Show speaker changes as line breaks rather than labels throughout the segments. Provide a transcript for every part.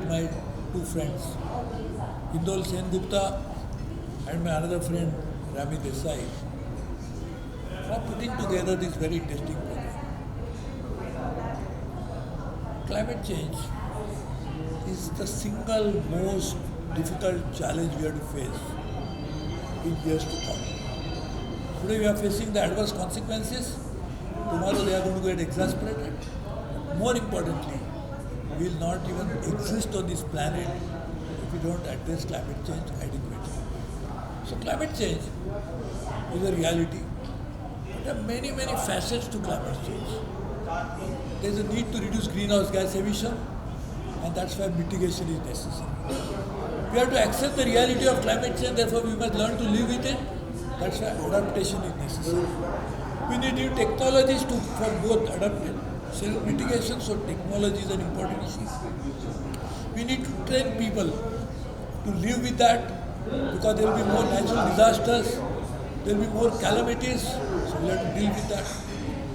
My two friends, Indol Sen Gupta and my another friend, Rami Desai, for putting together this very interesting program. Climate change is the single most difficult challenge we have to face in years to come. Today we are facing the adverse consequences. Tomorrow they are going to get exasperated. More importantly, we will not even exist on this planet if we don't address climate change adequately. So climate change is a reality. There are many facets to climate change. There is a need to reduce greenhouse gas emission, and that's why mitigation is necessary. We have to accept the reality of climate change, therefore we must learn to live with it. That's why adaptation is necessary. We need new technologies for both adaptation and mitigation, so technology is an important issue. We need to train people to live with that, because there will be more natural disasters, there will be more calamities, so we have to deal with that.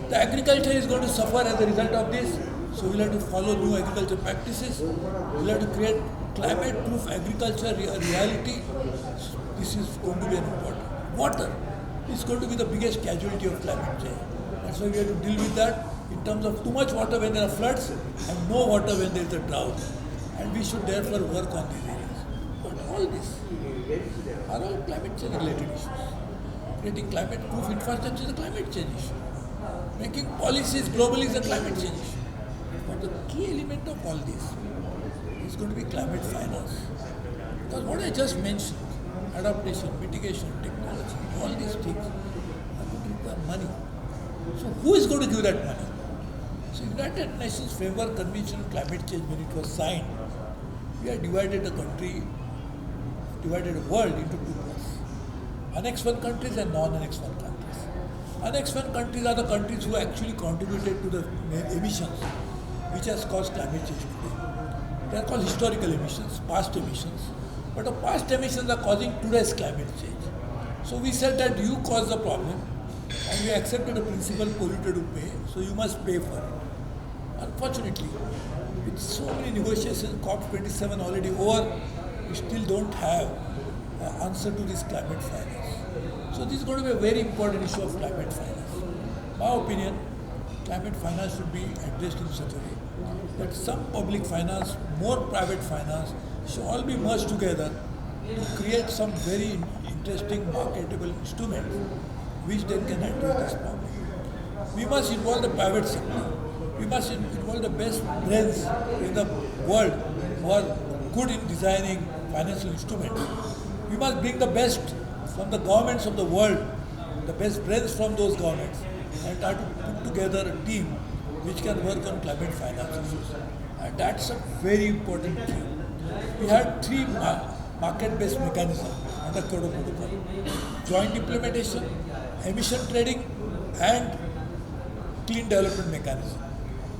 The agriculture is going to suffer as a result of this, so we will have to follow new agriculture practices. We will have to create climate-proof agriculture reality. This is going to be an important. Water is going to be the biggest casualty of climate change. That's why we have to deal with that in terms of too much water when there are floods and no water when there is a drought. And we should therefore work on these areas. But all this are all climate change related issues. Creating climate-proof infrastructure is a climate change issue. Making policies globally is a climate change issue. But the key element of all this is going to be climate finance. Because what I just mentioned, adaptation, mitigation, technology, all these things are going to require money. So who is going to give that money? So United Nations Framework Convention on Climate Change, when it was signed, we had divided the world into two parts. Annex 1 countries and non-Annex 1 countries. Annex 1 countries are the countries who actually contributed to the emissions which has caused climate change today. They are called historical emissions, past emissions. But the past emissions are causing today's climate change. So we said that you caused the problem and we accepted the principle polluter to pay, so you must pay for it. Unfortunately, with so many negotiations, COP27 already over, we still don't have an answer to this climate finance. So this is going to be a very important issue of climate finance. My opinion, climate finance should be addressed in such a way that some public finance, more private finance, should all be merged together to create some very interesting marketable instruments which then can address this problem. We must involve the private sector. We must involve the best brains in the world who are good in designing financial instruments. We must bring the best from the governments of the world, the best brains from those governments, and try to put together a team which can work on climate finance issues. And that's a very important thing. We had three market-based mechanisms under Kyoto Protocol: joint implementation, emission trading, and clean development mechanism.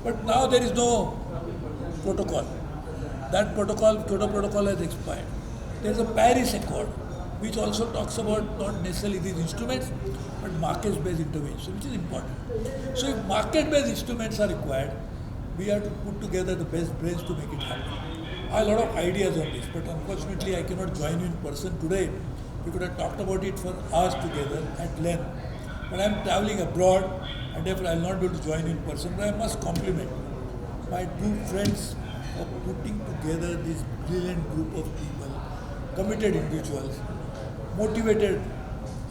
But now there is no protocol. That protocol, Kyoto Protocol, has expired. There is a Paris Accord, which also talks about not necessarily these instruments, but market-based intervention, which is important. So if market-based instruments are required, we have to put together the best brains to make it happen. I have a lot of ideas on this, but unfortunately I cannot join you in person today. We could have talked about it for hours together at length. But I am traveling abroad and therefore I will not be able to join you in person. But I must compliment my two friends for putting together this brilliant group of people, committed individuals, motivated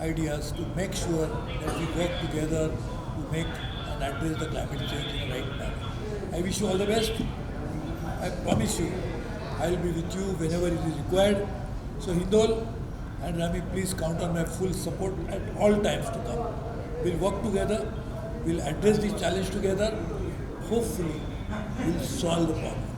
ideas to make sure that we work together to make and address the climate change in the right manner. I wish you all the best. I promise you I will be with you whenever it is required. So Hindol and Rami, please count on my full support at all times to come. We'll work together, we'll address this challenge together. Hopefully, we'll solve the problem.